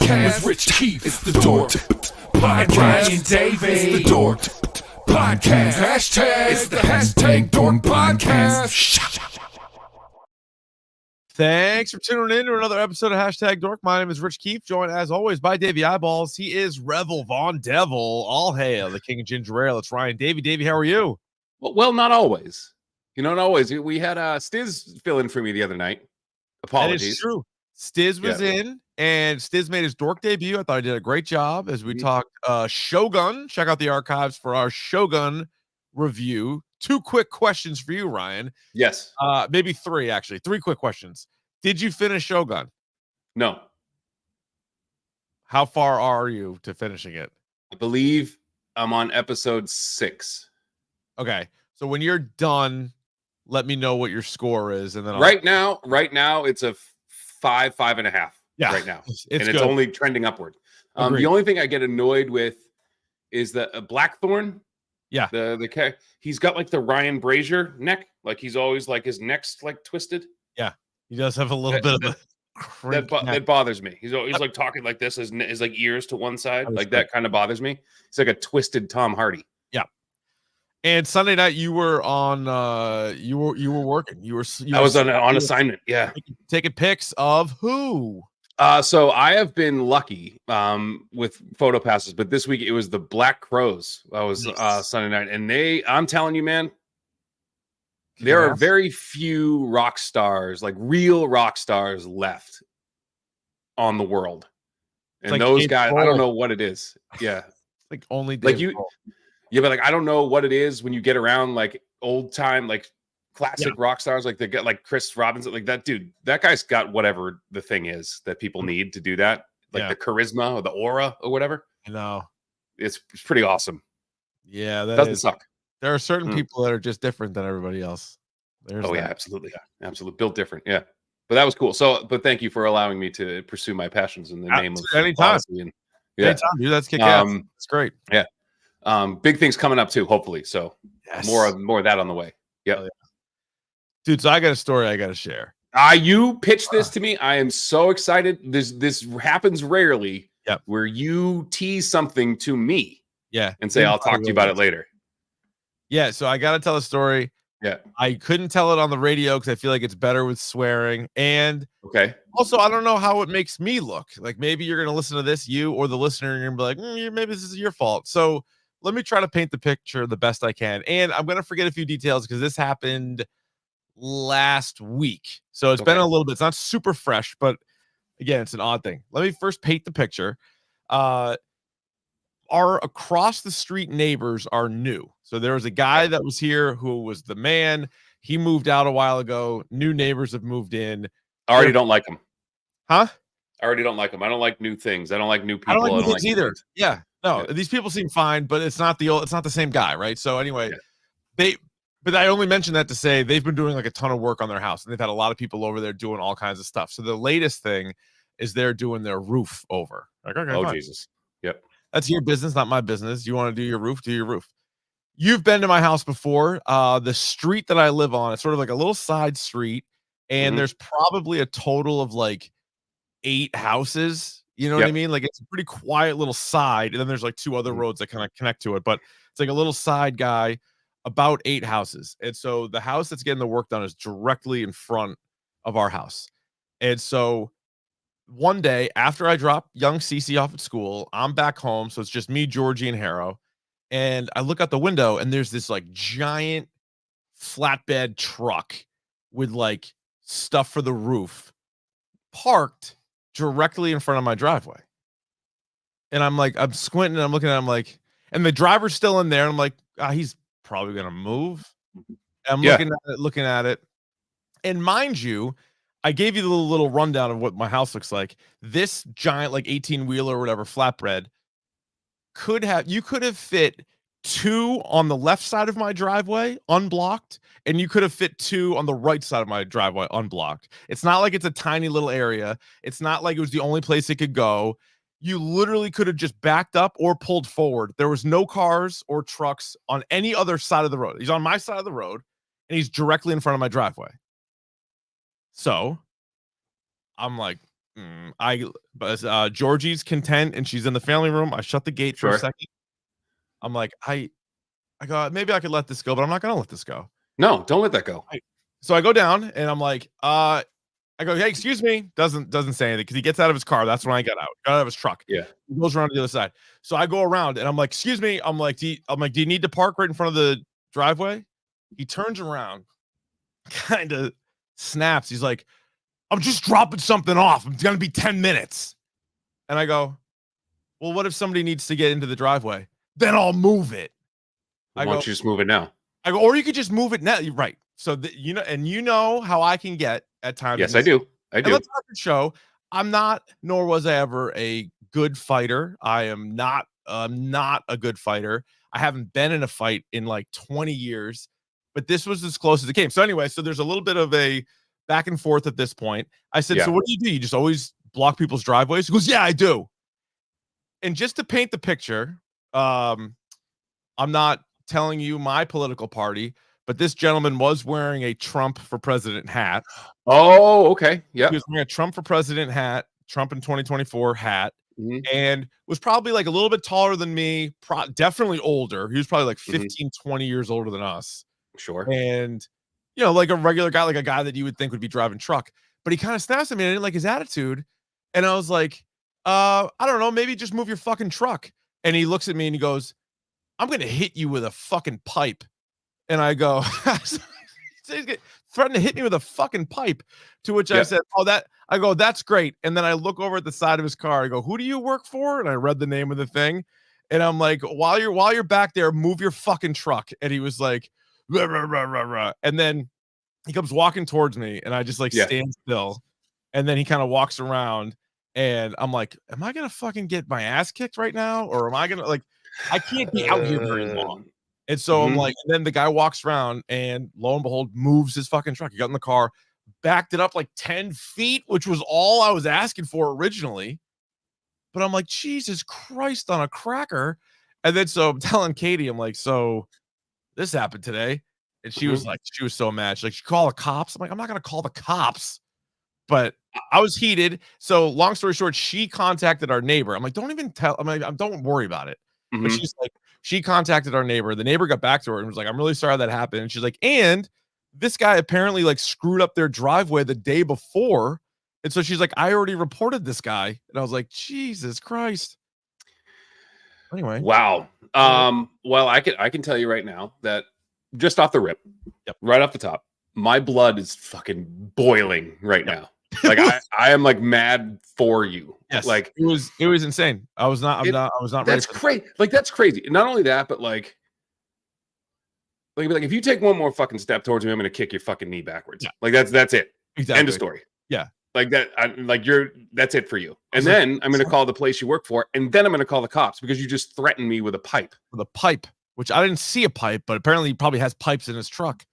Podcast with Rich Keefe. It's the DORK Podcast. Ryan Davey. It's the DORK Podcast. Hashtag. It's the hashtag DORK Podcast. Thanks for tuning in to another episode of Hashtag Dork. My name is Rich Keefe, joined as always by Davey Eyeballs. He is Revel Von Devil. All hail the King of Ginger Ale. It's Ryan Davey. Davey, how are you? Well, not always. Not always. We had Stiz fill in for me the other night. Apologies. That is true. Stiz was in, and Stiz made his Dork debut. I thought he did a great job as we talked Shogun. Check out the archives for our Shogun review. 2 quick questions for you, Ryan. Yes. Maybe 3, actually. 3 quick questions. Did you finish Shogun? No. How far are you to finishing it? I believe I'm on episode 6. Okay. So when you're done, let me know what your score is. And then right now, it's a 5.5. Yeah, right now. It's only trending upward. The only thing I get annoyed with is the Blackthorn. Yeah. The he's got like the Ryan Brazier neck. Like he's always like his neck's like twisted. Yeah. He does have a little bit of that bothers me. He's like talking like this, his like ears to one side. Like that kind of bothers me. He's like a twisted Tom Hardy. Yeah. And Sunday night you were on you were working. I was on assignment. Yeah. Taking pics of who? So I have been lucky with photo passes, but this week it was the Black Crows. I was Sunday night, and I'm telling you, man, there are very few rock stars, like real rock stars, left on the world. And like those guys, I don't know what it is. Yeah, like only like you. Yeah, but like I don't know what it is when you get around like old time, like classic rock stars, like they got like Chris Robinson, like that dude. That guy's got whatever the thing is that people need to do that, like the charisma or the aura or whatever. I know it's pretty awesome. Yeah, that doesn't suck. There are certain people that are just different than everybody else. Yeah, absolutely, absolutely built different. Yeah, but that was cool. So, but thank you for allowing me to pursue my passions in the name of anytime. And, anytime, dude. That's kick ass. It's great. Yeah. Big things coming up too, hopefully. So more of that on the way. Yep. Yeah. Dude, so I got a story I got to share. You pitched this to me. I am so excited. This happens rarely. Yep. Where you tease something to me. Yeah. And say, I'll talk to you about it later. Yeah. So I got to tell a story. Yeah. I couldn't tell it on the radio because I feel like it's better with swearing. And also, I don't know how it makes me look. Like maybe you're going to listen to this, you or the listener, and you're going to be like, maybe this is your fault. So let me try to paint the picture the best I can. And I'm going to forget a few details because this happened last week. So it's been a little bit, it's not super fresh, but again, it's an odd thing. Let me first paint the picture. Our across the street neighbors are new. So there was a guy that was here who was the man. He moved out a while ago. New neighbors have moved in. I already don't like him. Huh? I already don't like him. I don't like new things. I don't like new people. I don't like new things either. Yeah. No, these people seem fine, but it's not the same guy, right? So anyway, but I only mentioned that to say they've been doing like a ton of work on their house, and they've had a lot of people over there doing all kinds of stuff. So the latest thing is they're doing their roof over. Like, okay, fine. Jesus. Yep. That's your business, not my business. You want to do your roof, do your roof. You've been to my house before. The street that I live on, it's sort of like a little side street, and there's probably a total of like 8 houses. You know what I mean? Like it's a pretty quiet little side, and then there's like 2 other roads that kind of connect to it, but it's like a little side guy, about 8 houses. And so the house that's getting the work done is directly in front of our house. And so one day after I drop young Cece off at school, I'm back home. So it's just me, Georgie, and Harrow. And I look out the window, and there's this like giant flatbed truck with like stuff for the roof parked directly in front of my driveway. And I'm like, I'm squinting, and I'm looking at him like, and the driver's still in there. And I'm like, he's probably gonna move. And I'm looking at it. And mind you, I gave you the little rundown of what my house looks like. This giant, like 18-wheeler or whatever flatbread you could have fit 2 on the left side of my driveway unblocked, and you could have fit 2 on the right side of my driveway unblocked. It's not like it's a tiny little area. It's not like it was the only place it could go. You literally could have just backed up or pulled forward. There was no cars or trucks on any other side of the road. He's on my side of the road, and he's directly in front of my driveway. So I'm like, But Georgie's content and she's in the family room. I shut the gate for a second. I'm like, I go, maybe I could let this go, but I'm not gonna let this go. No, don't let that go. So I go down and I'm like, I go, hey, excuse me. Doesn't say anything because he gets out of his car. That's when I got out of his truck. Yeah. He goes around to the other side. So I go around and I'm like, excuse me. I'm like, do you need to park right in front of the driveway? He turns around, kind of snaps. He's like, I'm just dropping something off. It's gonna be 10 minutes. And I go, well, what if somebody needs to get into the driveway? Then I'll move it. Why don't you just move it now? I go, or you could just move it now. Right. So you know how I can get at times. Yes, I do. I do. Let's not show. I'm not, nor was I ever a good fighter. I'm not a good fighter. I haven't been in a fight in like 20 years, but this was as close as it came. So anyway, so there's a little bit of a back and forth at this point. I said, so what do? You just always block people's driveways? He goes, yeah, I do. And just to paint the picture, I'm not telling you my political party, but this gentleman was wearing a Trump for president hat. Oh, okay. Yeah. He was wearing a Trump for president hat, Trump in 2024 hat, and was probably like a little bit taller than me, definitely older. He was probably like 15, 20 years older than us. Sure. And, you know, like a regular guy, like a guy that you would think would be driving truck. But he kind of snaps at me. And I didn't like his attitude. And I was like, I don't know, maybe just move your fucking truck. And he looks at me and he goes, I'm going to hit you with a fucking pipe. And I go, threatened to hit me with a fucking pipe. To which I said, that's great. And then I look over at the side of his car. I go, who do you work for? And I read the name of the thing. And I'm like, while you're back there, move your fucking truck. And he was like, rah, rah, rah, rah, rah. And then he comes walking towards me and I just like stand still. And then he kind of walks around and I'm like, am I going to fucking get my ass kicked right now? Or am I going to like, I can't be out here very long. And so I'm like, then the guy walks around and lo and behold, moves his fucking truck. He got in the car, backed it up like 10 feet, which was all I was asking for originally. But I'm like, Jesus Christ on a cracker. And then so I'm telling Katie, I'm like, so this happened today. And she was like, she was so mad. She's like, she call the cops. I'm like, I'm not going to call the cops. But I was heated. So long story short, she contacted our neighbor. I'm like, don't even tell. I'm like, don't worry about it. But she's like, she contacted our neighbor. The neighbor got back to her and was like, I'm really sorry that happened. And she's like, and this guy apparently like screwed up their driveway the day before. And so she's like, I already reported this guy. And I was like, Jesus Christ. Anyway. Wow. Well, I can tell you right now that just off the rip, right off the top, my blood is fucking boiling right now. Like I am like mad for you. Yes, like it was insane. I was not that's crazy. Like that's crazy. Not only that, but like if you take one more fucking step towards me, I'm gonna kick your fucking knee backwards. Yeah. Like that's it. Exactly. End of story. Yeah. Like that. That's it for you. And then I'm gonna call the place you work for, and then I'm gonna call the cops because you just threatened me with a pipe. With a pipe, which I didn't see a pipe, but apparently he probably has pipes in his truck.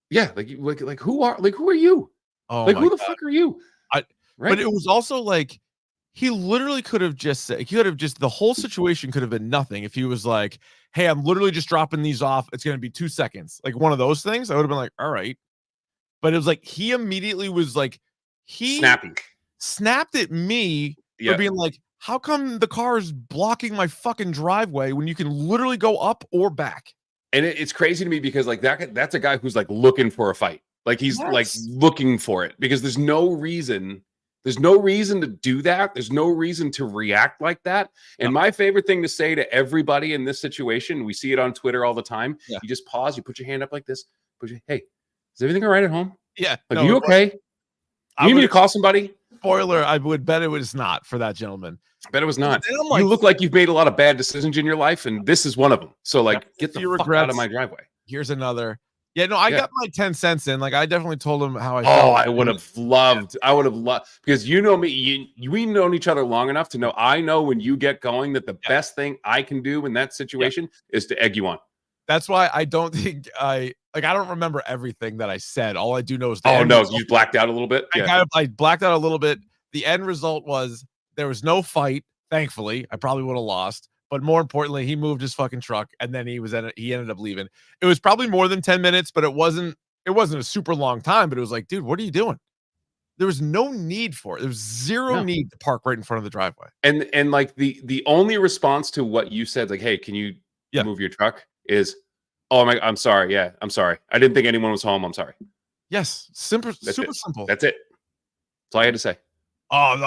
Yeah, like who are you? Oh, like who the fuck are you? Right? But it was also like he literally could have just said, the whole situation could have been nothing if he was like, hey, I'm literally just dropping these off. It's going to be 2 seconds. Like one of those things. I would have been like, all right. But it was like, he immediately was like, he snapped at me for being like, how come the car is blocking my fucking driveway when you can literally go up or back? And it's crazy to me because like that's a guy who's like looking for a fight. Like he's like looking for it because there's no reason to do that. There's no reason to react like that. And my favorite thing to say to everybody in this situation, we see it on Twitter all the time. Yeah. You just pause, you put your hand up like this, hey, is everything all right at home? Yeah. Like, you okay? You need me to call somebody? Spoiler, I would bet it was not for that gentleman. I bet it was not. Like, you look like you've made a lot of bad decisions in your life, and this is one of them. So like, get the fuck out of my driveway. Here's another. Yeah, no, I got my 10 cents in. Like, I definitely told him how I felt. Oh, I would have loved. I would have loved because you know me. We've known each other long enough to know. I know when you get going that the best thing I can do in that situation is to egg you on. That's why I don't think I don't remember everything that I said. All I do know is you blacked out a little bit. I blacked out a little bit. The end result was there was no fight. Thankfully, I probably would have lost. But more importantly, he moved his fucking truck and then he ended up leaving. It was probably more than 10 minutes, but it wasn't a super long time. But it was like, dude, what are you doing? There was no need for it. There was zero need to park right in front of the driveway. And like the only response to what you said, like, hey, can you move your truck? Is, oh my, I'm sorry. Yeah, I'm sorry. I didn't think anyone was home. I'm sorry. Yes, super simple. That's it. That's all I had to say. Oh, no,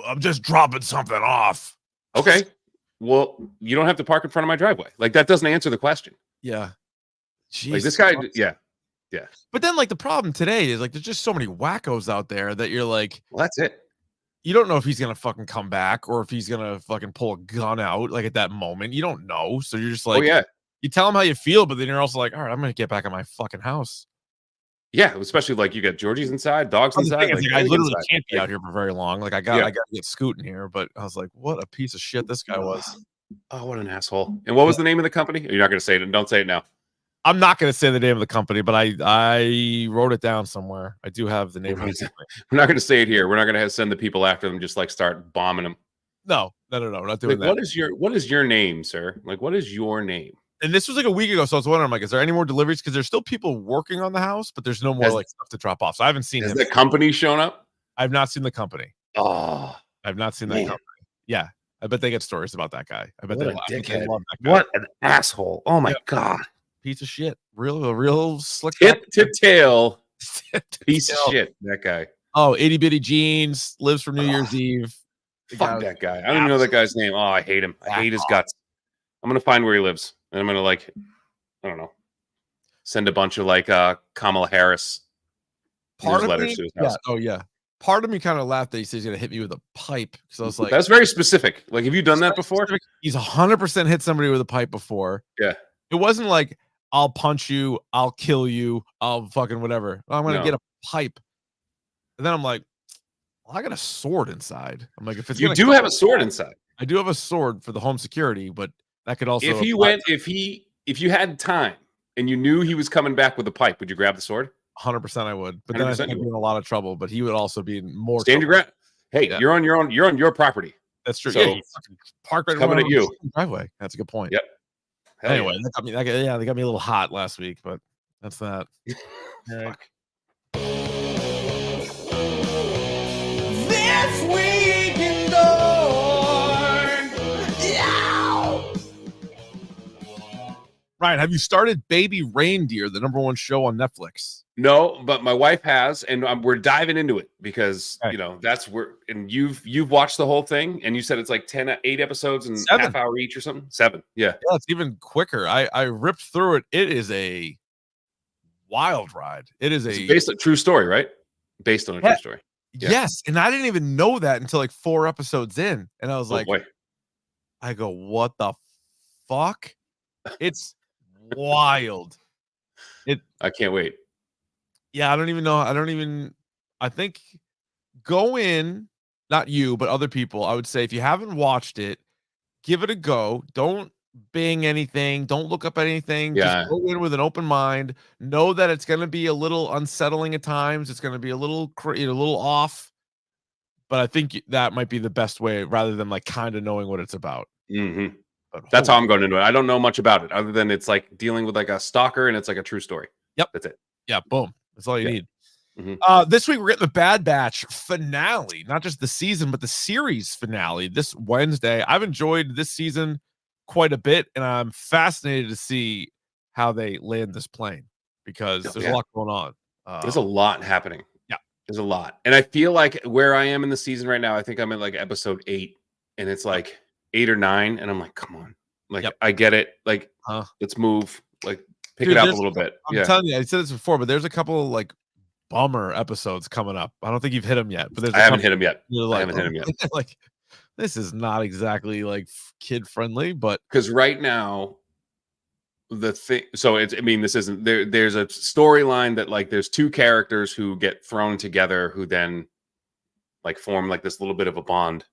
I'm just dropping something off. Okay. Well, you don't have to park in front of my driveway. Like, that doesn't answer the question. Yeah. Jeez, like this guy, yeah. But then, like, the problem today is, like, there's just so many wackos out there that you're like, well, that's it. You don't know if he's gonna fucking come back or if he's gonna fucking pull a gun out, like, at that moment. You don't know. So you're just like, oh yeah. You tell him how you feel, but then you're also like, all right, I'm gonna get back in my fucking house. Yeah, especially like you got Georgie's inside, dogs inside. Like, I literally can't be out here for very long. Like, I gotta get scooting here. But I was like, what a piece of shit this guy was. Oh, what an asshole. And what was the name of the company? You're not gonna say it. Don't say it now. I'm not gonna say the name of the company, but I wrote it down somewhere. I do have the name of the company. We're not gonna say it here. We're not gonna send the people after them, just like start bombing them. No, we're not doing like, that. What is your name, sir? Like, what is your name? And this was like a week ago, so I was wondering, like, is there any more deliveries? Because there's still people working on the house, but there's no more like stuff to drop off. So I haven't seen him. Has the company shown up? I've not seen the company. Oh, I've not seen that company. Yeah, I bet they get stories about that guy. I bet what they love that guy. What an asshole! Oh my god, piece of shit. Real slick. Tip to tail, piece of shit. That guy. Oh, itty bitty jeans. Lives for New Year's Eve. Fuck that guy. I don't even know that guy's name. Oh, I hate him. I hate his guts. I'm gonna find where he lives, and I'm gonna like, I don't know, send a bunch of like Kamala Harris newsletters to his house. Yeah. Oh yeah. Part of me kind of laughed that he says he's gonna hit me with a pipe. So I was like, that's very specific. Like, have you done that before? Specific. He's 100% hit somebody with a pipe before. Yeah. It wasn't like, I'll punch you, I'll kill you, I'll fucking whatever. I'm gonna get a pipe. And then I'm like, well, I got a sword inside. I'm like, if it's you do have a sword inside. I do have a sword for the home security, but that could also if you had time and you knew he was coming back with a pipe, would you grab the sword? 100% I would. But then I think I'd be in a lot of trouble, but he would also be in more stand your ground. Hey, you're on your property. That's true. So, park right coming at you. Driveway. That's a good point. Yep. Anyway, they got me a little hot last week, but that's that. This week in DORK. Yeah. Ryan, have you started Baby Reindeer, the #1 show on Netflix? No, but my wife has, and we're diving into it because you know that's where. And you've watched the whole thing, and you said it's like 8 episodes and 7. half hour each or something. 7, yeah. Yeah, it's even quicker. I ripped through it. It is a wild ride. It is based on a true story, right? Based on a true story. Yeah. Yes, and I didn't even know that until like 4 episodes in, and I was like, boy. I go, what the fuck? It's wild. I can't wait. Yeah, I don't even know. I think go in, not you, but other people. I would say if you haven't watched it, give it a go. Don't bing anything. Don't look up anything. Yeah. Just go in with an open mind. Know that it's going to be a little unsettling at times. It's going to be a little off. But I think that might be the best way rather than like kind of knowing what it's about. Mm-hmm. That's how I'm going into it. I don't know much about it other than it's like dealing with like a stalker and it's like a true story. Yep. That's it. Yeah. Boom. That's all you need. Mm-hmm. This week we're getting the Bad Batch finale, not just the season, but the series finale this Wednesday. I've enjoyed this season quite a bit, and I'm fascinated to see how they land this plane because there's a lot going on. There's a lot happening. Yeah, there's a lot, and I feel like where I am in the season right now, I think I'm at like episode 8, and it's like 8 or 9, and I'm like, come on, like I get it, like let's move, like pick it up a little bit. I'm telling you, I said this before, but there's a couple of like bummer episodes coming up. I don't think you've hit them yet, but I haven't hit them yet. I haven't hit them yet. Like, this is not exactly like kid friendly, but because right now the thing, so it's, I mean, this isn't there. There's a storyline that like there's 2 characters who get thrown together who then like form like this little bit of a bond.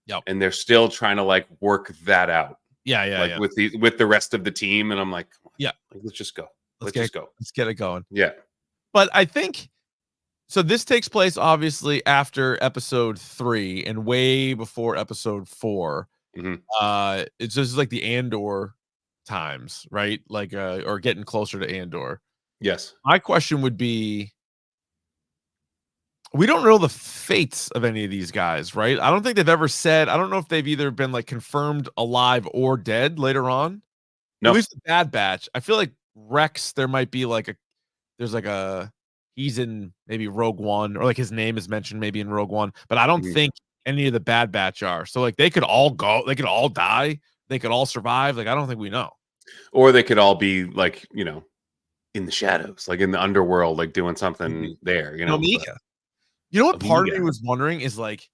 Yep. And they're still trying to like work that out. Yeah. With the rest of the team, and I'm like, yeah, like, let's just go. Let's get it going. Yeah. But I think so. This takes place obviously after episode 3 and way before episode 4. Mm-hmm. It's just like the Andor times, right? Like, or getting closer to Andor. Yes. My question would be, We don't know the fates of any of these guys, right? I don't think they've ever said. I don't know if they've either been like confirmed alive or dead later on. At No. least the Bad Batch. I feel like Rex, there might be like he's in maybe Rogue One, or like his name is mentioned maybe in Rogue One, but I don't think any of the Bad Batch are. So like they could all go, they could all die, they could all survive. Like I don't think we know. Or they could all be like, in the shadows, like in the underworld, like doing something there, Omega. You know what part of Omega. me was wondering is like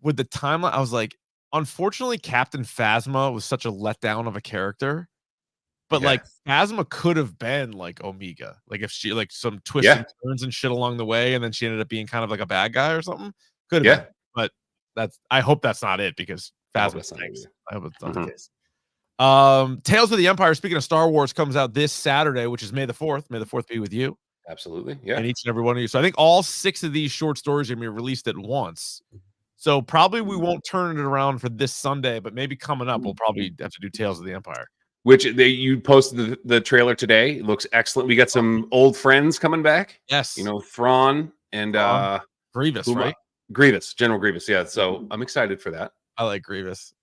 with the timeline, I was like, unfortunately, Captain Phasma was such a letdown of a character. But Yeah. like Phasma could have been like Omega, like if she like some twists and turns and shit along the way, and then she ended up being kind of like a bad guy or something. Could have been, but I hope that's not it because Phasma stinks. I hope it's not the case. Tales of the Empire. Speaking of Star Wars, comes out this Saturday, which is May the 4th. May the 4th be with you. Absolutely, yeah. And each and every one of you. So I think all 6 of these short stories are gonna be released at once. So probably we won't turn it around for this Sunday, but maybe coming up we'll probably have to do Tales of the Empire. Which you posted the trailer today. It looks excellent. We got some old friends coming back. Yes. Thrawn and Grievous, right? Grievous, General Grievous. Yeah. So I'm excited for that. I like Grievous.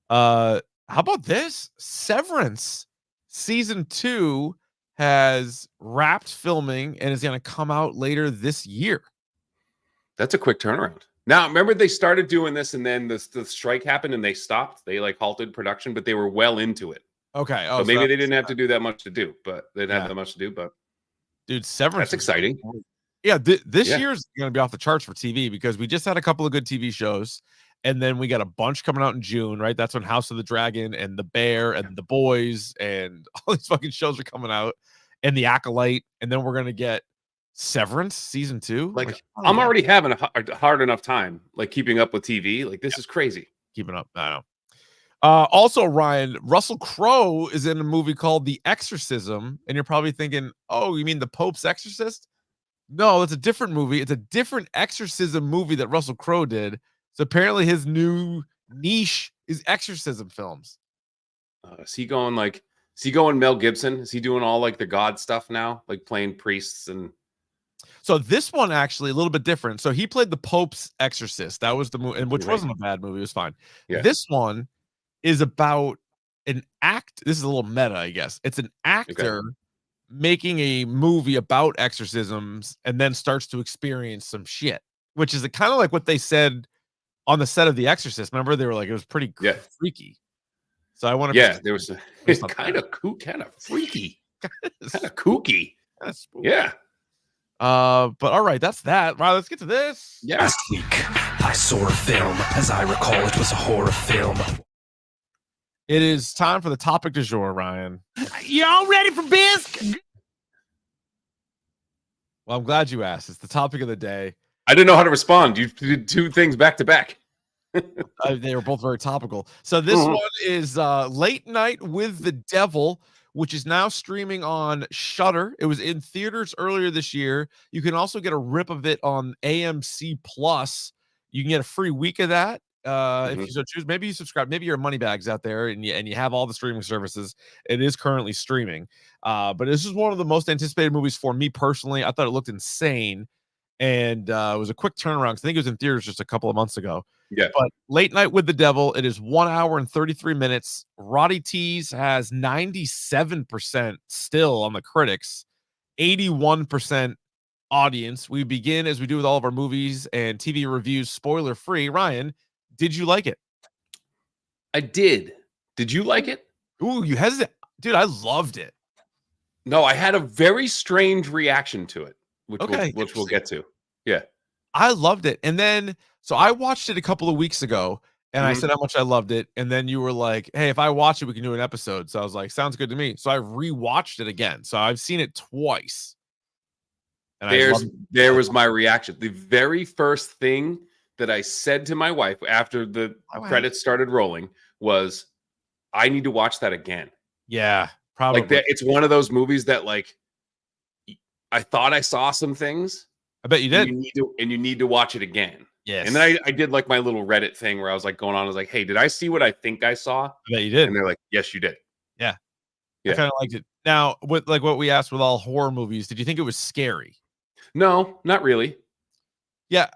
How about this? Severance season 2 has wrapped filming and is going to come out later this year. That's a quick turnaround. Now, remember they started doing this and then the strike happened and they stopped. They like halted production, but they were well into it. Okay. So maybe they didn't have to do that much to do, but they didn't have that much to do. But dude, Severance. That's exciting. Yeah, this year's going to be off the charts for TV because we just had a couple of good TV shows, and then we got a bunch coming out in June, right? That's when House of the Dragon and The Bear and The Boys and all these fucking shows are coming out, and The Acolyte, and then we're going to get Severance season 2. Like I'm already having a hard enough time like keeping up with TV. Like this is crazy. Keeping up. I know. Also, Ryan, Russell Crowe is in a movie called The Exorcism, and you're probably thinking, oh, you mean The Pope's Exorcist? No, it's a different movie. It's a different exorcism movie that Russell Crowe did. So apparently his new niche is exorcism films. Is he going Mel Gibson? Is he doing all like the God stuff now, like playing priests? And so this one actually a little bit different. So he played the Pope's Exorcist. That was the movie, and which wasn't a bad movie. It was fine. Yeah. This one is about an act. This is a little meta, I guess. It's an actor making a movie about exorcisms and then starts to experience some shit, which is kind of like what they said on the set of The Exorcist. Remember, they were like, it was pretty freaky. So I want to. Yeah, there was it's kind of freaky, kind of kooky. Yeah. But all right, that's that. Right, let's get to this. Yeah. Last week, I saw a film. As I recall, it was a horror film. It is time for the topic du jour, Ryan. Y'all ready for Bisque? Well, I'm glad you asked. It's the topic of the day. I didn't know how to respond. You did 2 things back to back. They were both very topical. So this one is Late Night with the Devil, which is now streaming on Shudder. It was in theaters earlier this year. You can also get a rip of it on AMC Plus. You can get a free week of that. If you so choose. Maybe you subscribe, maybe you're money bags out there and you have all the streaming services. It is currently streaming, but this is one of the most anticipated movies for me personally. I thought it looked insane, and it was a quick turnaround. I think it was in theaters just a couple of months ago. Yeah, but Late Night with the Devil, it is 1 hour and 33 minutes. Roddy Tees has 97% still on the critics, 81% audience. We begin as we do with all of our movies and TV reviews, spoiler free. Ryan, did you like it? I did. Did you like it? Ooh, you hesitate. Dude, I loved it. No, I had a very strange reaction to it, which we'll get to. Yeah. I loved it. And then, so I watched it a couple of weeks ago, and I said how much I loved it. And then you were like, hey, if I watch it, we can do an episode. So I was like, sounds good to me. So I rewatched it again. So I've seen it twice. And there was my reaction. The very first thing that I said to my wife after the credits started rolling was, I need to watch that again. Yeah, probably. Like that, it's one of those movies that like I thought I saw some things. I bet you did. And you need to watch it again. Yes. And then I did like my little Reddit thing where I was like going on. I was like, hey, did I see what I think I saw? I bet you did. And they're like, yes, you did. Yeah. I kind of liked it. Now, with like what we asked with all horror movies, did you think it was scary? No, not really. Yeah,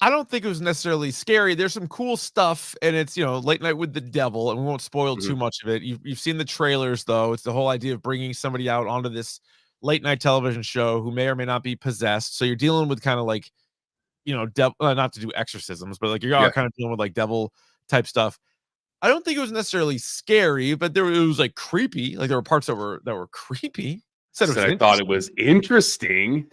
I don't think it was necessarily scary. There's some cool stuff, and it's, Late Night with the Devil, and we won't spoil too Mhm. much of it. You've seen the trailers, though. It's the whole idea of bringing somebody out onto this late night television show who may or may not be possessed. So you're dealing with kind of like, not to do exorcisms, but like you are Yeah. kind of dealing with like devil type stuff. I don't think it was necessarily scary, but it was like creepy. Like there were parts that were creepy. Said it was Said I thought it was interesting.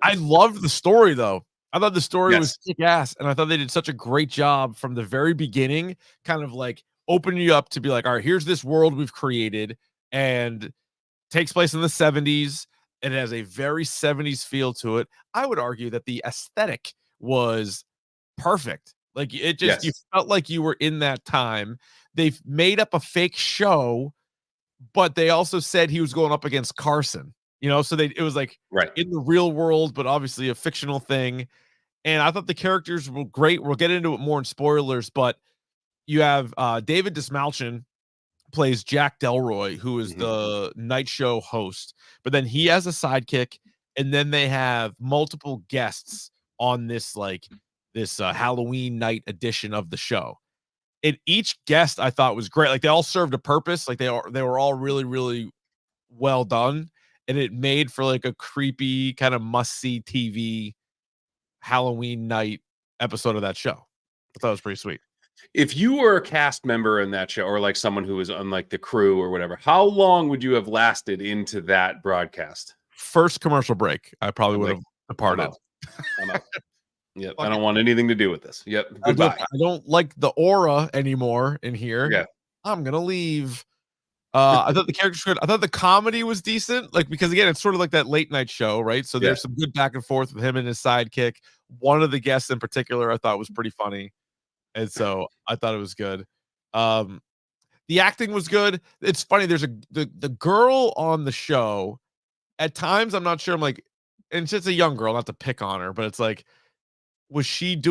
I loved the story though. I thought the story was Yes. kick ass, and I thought they did such a great job from the very beginning, kind of like opening you up to be like, all right, here's this world we've created, and takes place in the 70s. It has a very 70s feel to it. I would argue that the aesthetic was perfect. Like it just you Yes. felt like you were in that time. They've made up a fake show, but they also said he was going up against Carson. So it was like Right. in the real world, but obviously a fictional thing. And I thought the characters were great. We'll get into it more in spoilers, but you have David Dismalchin plays Jack Delroy, who is Mhm. the night show host. But then he has a sidekick, and then they have multiple guests on this Halloween night edition of the show. And each guest I thought was great. Like they all served a purpose. Like they were all really, really well done. And it made for like a creepy kind of must-see TV Halloween night episode of that show. I thought it was pretty sweet. If you were a cast member in that show, or like someone who was on like the crew or whatever, how long would you have lasted into that broadcast? First commercial break, I probably I'm would like, have I'm departed. out. I'm out. Yep. I don't want anything to do with this. Yep. I Goodbye. don't like the aura anymore in here. Yeah. I'm gonna leave. I thought the characters good. I thought the comedy was decent, like because again, it's sort of like that late night show, right? So Yeah. there's some good back and forth with him and his sidekick. One of the guests in particular, I thought was pretty funny, and so I thought it was good. The acting was good. It's funny. There's the girl on the show. At times, I'm not sure. I'm like, and it's just a young girl, not to pick on her, but it's like, was she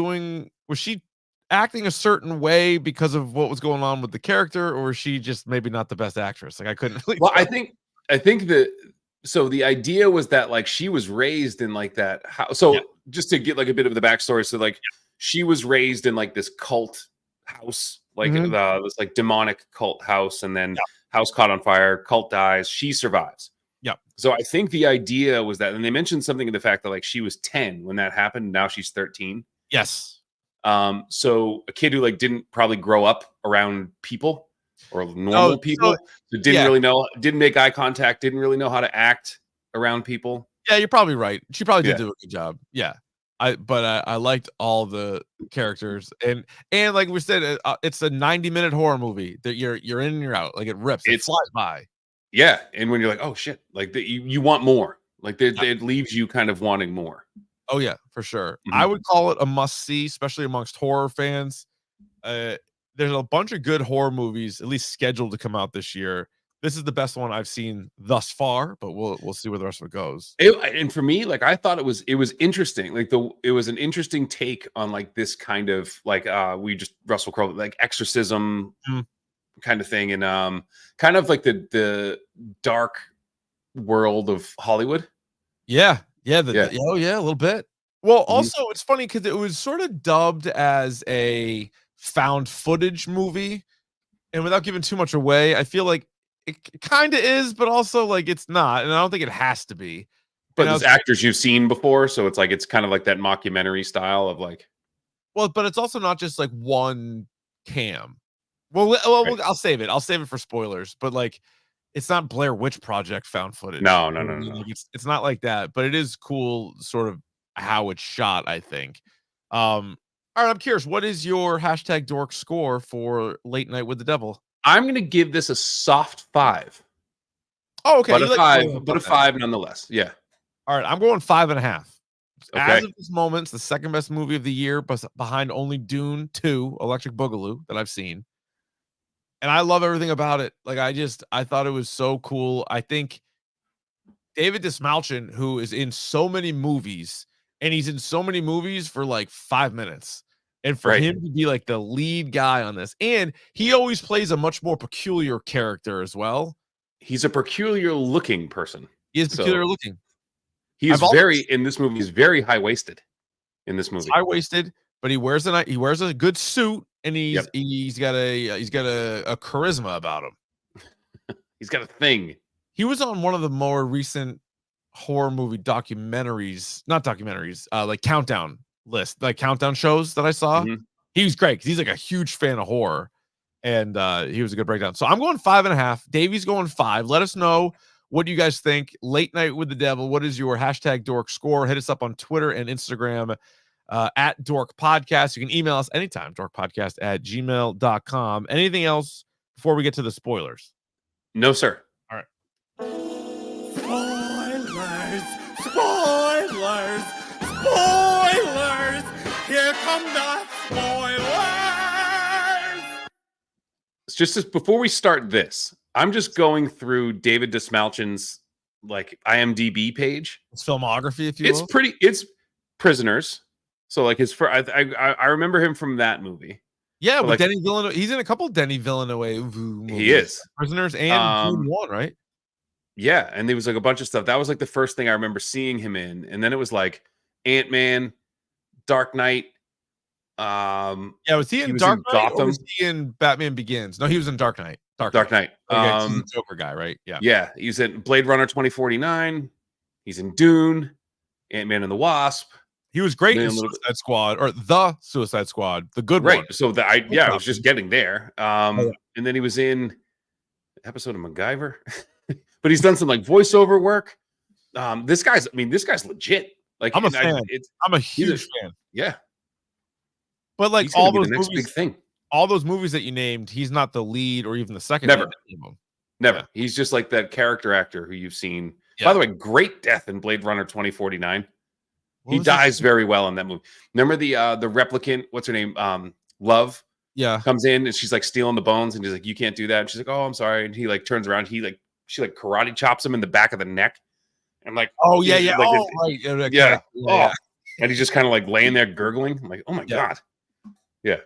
acting a certain way because of what was going on with the character, or was she just maybe not the best actress? Like I couldn't really Well, tell. I think that so the idea was that like she was raised in like that house. Yeah. So just to get like a bit of the backstory, so like she was raised in like this cult house, like this like demonic cult house, and then house caught on fire, cult dies, she survives. Yeah. So I think the idea was that, and they mentioned something in the fact that like she was 10 when that happened, now she's 13. Yes. So a kid who like didn't probably grow up around people or normal people, so didn't really know, didn't make eye contact, didn't really know how to act around people. Yeah, you're probably right. She probably did Yeah. do a good job. Yeah. I liked all the characters, and like we said, it's a 90-minute horror movie that you're in and you're out. Like it rips. It flies by. Yeah, and when you're like, oh shit, like you want more. Like it leaves you kind of wanting more. Oh yeah, for sure. I would call it a must see, especially amongst horror fans. There's a bunch of good horror movies, at least scheduled to come out this year. This is the best one I've seen thus far, but we'll see where the rest of it goes. And for me, like I thought it was interesting. Like it was an interesting take on like this kind of like Russell Crowe, like exorcism kind of thing, and kind of like the dark world of Hollywood. Yeah. A little bit. Well, also it's funny because it was sort of dubbed as a found footage movie, and without giving too much away, I feel like it kind of is, but also like it's not, and I don't think it has to be. But there's actors you've seen before, so it's kind of like that mockumentary style of like. Well, but it's also not just like one cam. Well, Right. I'll save it. I'll save it for spoilers. But like, it's not Blair Witch Project found footage. No. Like, it's not like that. But it is cool, sort of how it's shot. I think. All right, I'm curious. What is your hashtag dork score for Late Night with the Devil? I'm gonna give this a soft 5. Oh, okay. But a 5 nonetheless. Yeah. All right, I'm going 5.5. Okay. As of this moment, it's the second best movie of the year, but behind only Dune 2, Electric Boogaloo, that I've seen. And I love everything about it. Like I thought it was so cool. I think David Dismalchin, who is in so many movies, and he's in so many movies for like 5 minutes. And for him to be like the lead guy on this, and he always plays a much more peculiar character as well. He's a peculiar looking person. He is peculiar looking. He is in this movie, he's very high waisted in this movie. high waisted, but he wears a good suit, and Yep. he's got a charisma about him. He's got a thing. He was on one of the more recent horror movie documentaries, not documentaries, like countdown shows that I saw. Mhm. He was great because he's like a huge fan of horror, and he was a good breakdown. So I'm going 5.5. Davey's going 5. Let us know what you guys think. Late Night with the Devil. What is your hashtag Dork score? Hit us up on Twitter and Instagram at Dork Podcast. You can email us anytime, dorkpodcast@gmail.com. Anything else before we get to the spoilers? No, sir. Spoilers! Spoilers! Spoilers! Here come the spoilers! It's just before we start this, I'm just going through David Dismalchin's like IMDb page. It's filmography, if you will. It's Prisoners. So like I remember him from that movie. Yeah, with like, Denny Villeneuve. He's in a couple Denny Villeneuve movies. He is. Prisoners and Dune 1, right? Yeah, and there was like a bunch of stuff. That was like the first thing I remember seeing him in, and then it was like Ant-Man, Dark Knight. Yeah, was he in was Dark in Knight? Gotham. Or was he in Batman Begins? No, he was in Dark Knight. Dark Knight. Okay, he's the Joker guy, right? Yeah. Yeah, he's in Blade Runner 2049. He's in Dune, Ant-Man and the Wasp. He was great in Then Suicide Squad, or the Suicide Squad, the good right. one. So I was just getting there. And then he was in an episode of MacGyver. But he's done some like voiceover work. This guy's legit. Like I'm a fan. I'm a huge fan. Yeah. But like He's gonna all be those the next movies, big thing. all those movies that you named, he's not the lead or even the second. Never. lead in them. Never. Yeah. He's just like that character actor who you've seen. Yeah. By the way, great death in Blade Runner 2049. What He was dies his- very well in that movie. Remember the replicant, what's her name? Love Yeah. comes in and she's like stealing the bones and he's like, you can't do that. And she's like, oh, I'm sorry. And he like turns around. She like karate chops him in the back of the neck. And like, Oh yeah, yeah. like, Right. yeah. Yeah. And he's just kind of like laying there gurgling. I'm like, oh my God. Yeah.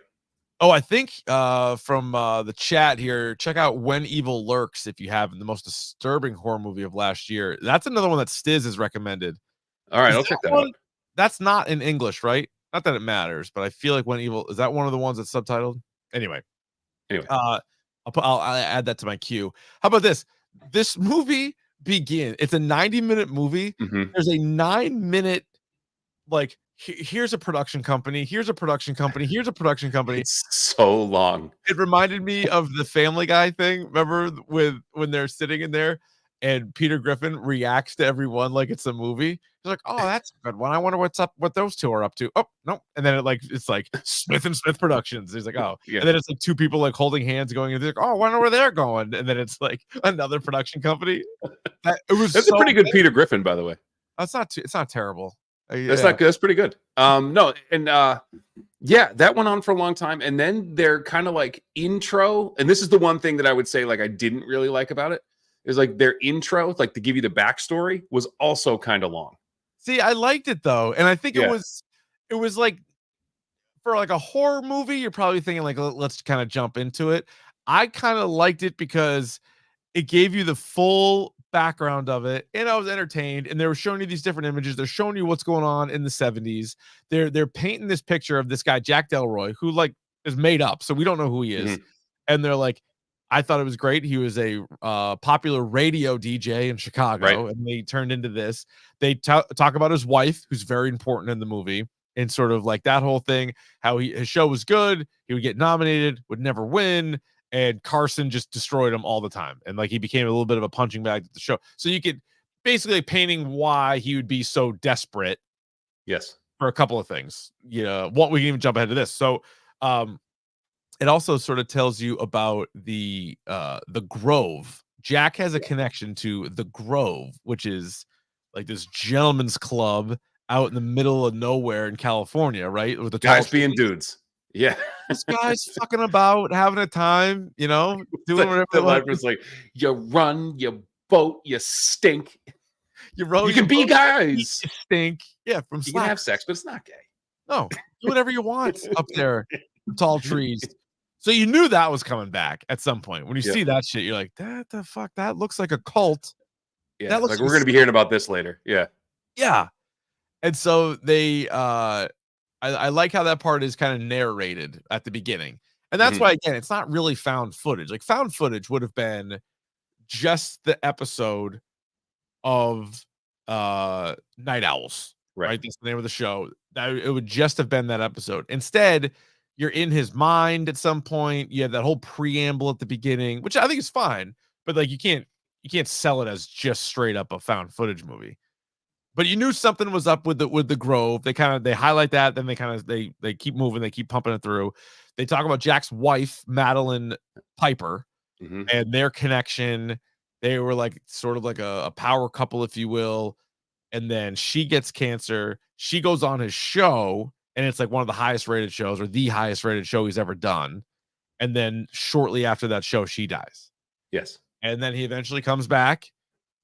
Oh, I think from the chat here, check out When Evil Lurks if you haven't. The most disturbing horror movie of last year. That's another one that Stiz has recommended. All right, Is I'll check that one- out. That's not in English, right? Not that it matters, but I feel like When Evil is that one of the ones that's subtitled. Anyway, I'll add that to my queue. How about this? This movie begins. It's a 90-minute movie. Mhm. There's a 9-minute like. Here's a production company. Here's a production company. Here's a production company. It's so long. It reminded me of the Family Guy thing. Remember when they're sitting in there and Peter Griffin reacts to everyone like it's a movie. He's like, "Oh, that's a good one. I wonder what those two are up to." Oh, no. And then it's like Smith and Smith Productions. He's like, "Oh." Yeah. And then it's like two people like holding hands going, and they're like, "Oh, I wonder where they're going." And then it's like another production company. That's a pretty good Peter Griffin, by the way. It's not terrible. That's not good. That's pretty good. No, and yeah, that went on for a long time. And then they're kind of like intro, and this is the one thing that I would say like I didn't really like about it, is like their intro, like to give you the backstory, was also kind of long. See, I liked it though, and I think it was like for like a horror movie, you're probably thinking like let's kind of jump into it. I kind of liked it because it gave you the full background of it, and I was entertained. And they were showing you these different images. They're showing you what's going on in the 70s. They're painting this picture of this guy Jack Delroy, who like is made up, so we don't know who he is. And they're like, I thought it was great. He was a popular radio DJ in Chicago, and they turned into this. They talk about his wife, who's very important in the movie, and sort of like that whole thing. How his show was good. He would get nominated, would never win. And Carson just destroyed him all the time. And like he became a little bit of a punching bag at the show. So you could basically painting why he would be so desperate. Yes. For a couple of things. Yeah. What we can even jump ahead to this. So it also sort of tells you about the Grove. Jack has a connection to the Grove, which is like this gentleman's club out in the middle of nowhere in California, right? With the guys being dudes. Yeah. This guy's fucking about, having a time, doing whatever. The life was like, you run, you boat, you stink. You row, you can be guys. You stink. Yeah, from you can have sex, but it's not gay. No, do whatever you want up there. Tall trees. So you knew that was coming back at some point. When you see that shit, you're like, that the fuck? That looks like a cult. Yeah, that looks like we're gonna be hearing about this later. Yeah. Yeah. And so they I like how that part is kind of narrated at the beginning. And that's why, again, it's not really found footage. Like, found footage would have been just the episode of Night Owls, right? That's the name of the show. That it would just have been that episode. Instead, you're in his mind at some point. You have that whole preamble at the beginning, which I think is fine, but like you can't sell it as just straight up a found footage movie. But you knew something was up with the Grove. They highlight that, then they keep moving, they keep pumping it through. They talk about Jack's wife, Madeline Piper, and their connection. They were like sort of like a power couple, if you will. And then she gets cancer. She goes on his show, and it's like one of the highest rated shows, or the highest rated show he's ever done. And then shortly after that show, she dies. Yes. And then he eventually comes back,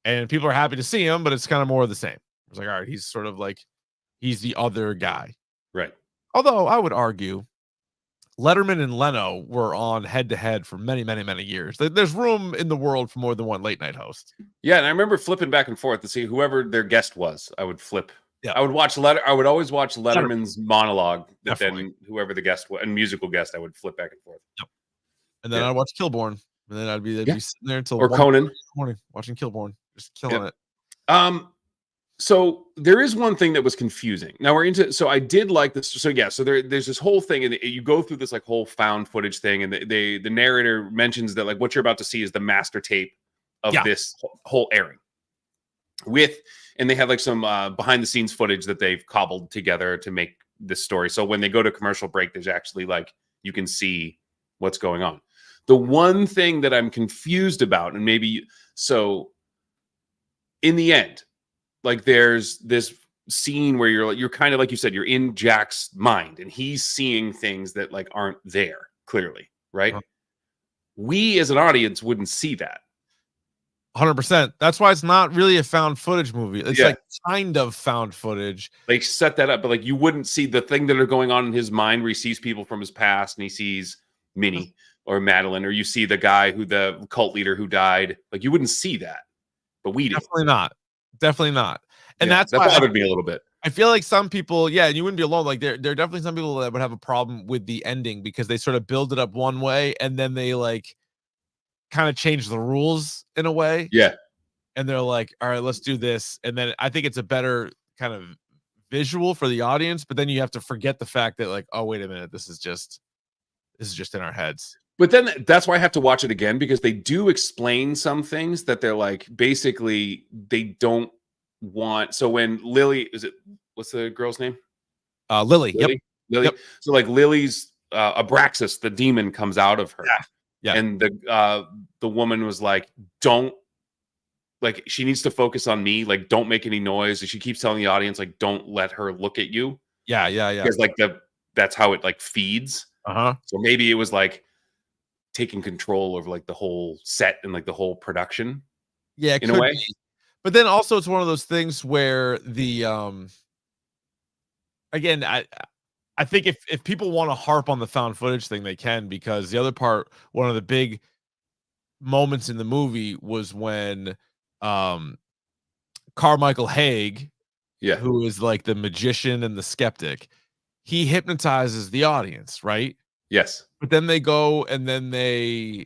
and people are happy to see him, but it's kind of more of the same. It's like, all right, he's sort of like, he's the other guy. Right. Although I would argue Letterman and Leno were on head to head for many, many, many years. There's room in the world for more than one late night host. Yeah. And I remember flipping back and forth to see whoever their guest was. I would flip. Yeah. I would always watch Letterman's monologue, but Definitely. then whoever the guest was, and musical guest, I would flip back and forth. Yep. And then I'd watch Kilborn. And then they'd be sitting there until or Conan in the morning watching Kilborn, just killing it. So there is one thing that was confusing. Now we're into, so I did like this. So yeah, so there's this whole thing, and you go through this like whole found footage thing, and the narrator mentions that like what you're about to see is the master tape of this whole airing. And they have like some behind the scenes footage that they've cobbled together to make this story. So when they go to commercial break, there's actually like, you can see what's going on. The one thing that I'm confused about, and so in the end, like there's this scene where you're kind of like you said, you're in Jack's mind and he's seeing things that like aren't there clearly, right? We as an audience wouldn't see that. 100%. That's why it's not really a found footage movie. It's like kind of found footage. They set that up, but like you wouldn't see the thing that are going on in his mind where he sees people from his past and he sees Minnie or Madeline, or you see the guy the cult leader who died. Like you wouldn't see that, but we did. Definitely not. And that bothered me a little bit. I feel like some people, and you wouldn't be alone. Like there are definitely some people that would have a problem with the ending because they sort of build it up one way and then they like kind of change the rules in a way. Yeah. And they're like, all right, let's do this. And then I think it's a better kind of visual for the audience, but then you have to forget the fact that like, oh, wait a minute, this is just in our heads. But then that's why I have to watch it again, because they do explain some things that they're like, basically they don't want. So when Lily, what's the girl's name? Lily. Lily. Yep. So like Lily's Abraxas, the demon, comes out of her. Yeah. And the woman was like, don't, like, she needs to focus on me. Like, don't make any noise. And she keeps telling the audience, like, don't let her look at you. Yeah. Because like that's how it like feeds. So maybe it was like taking control over like the whole set and like the whole production. Yeah, in a way. But then also it's one of those things where the again, I think if people want to harp on the found footage thing, they can, because the other part, one of the big moments in the movie was when Carmichael Haig, who is like the magician and the skeptic, he hypnotizes the audience, right? Yes. But then they go and then they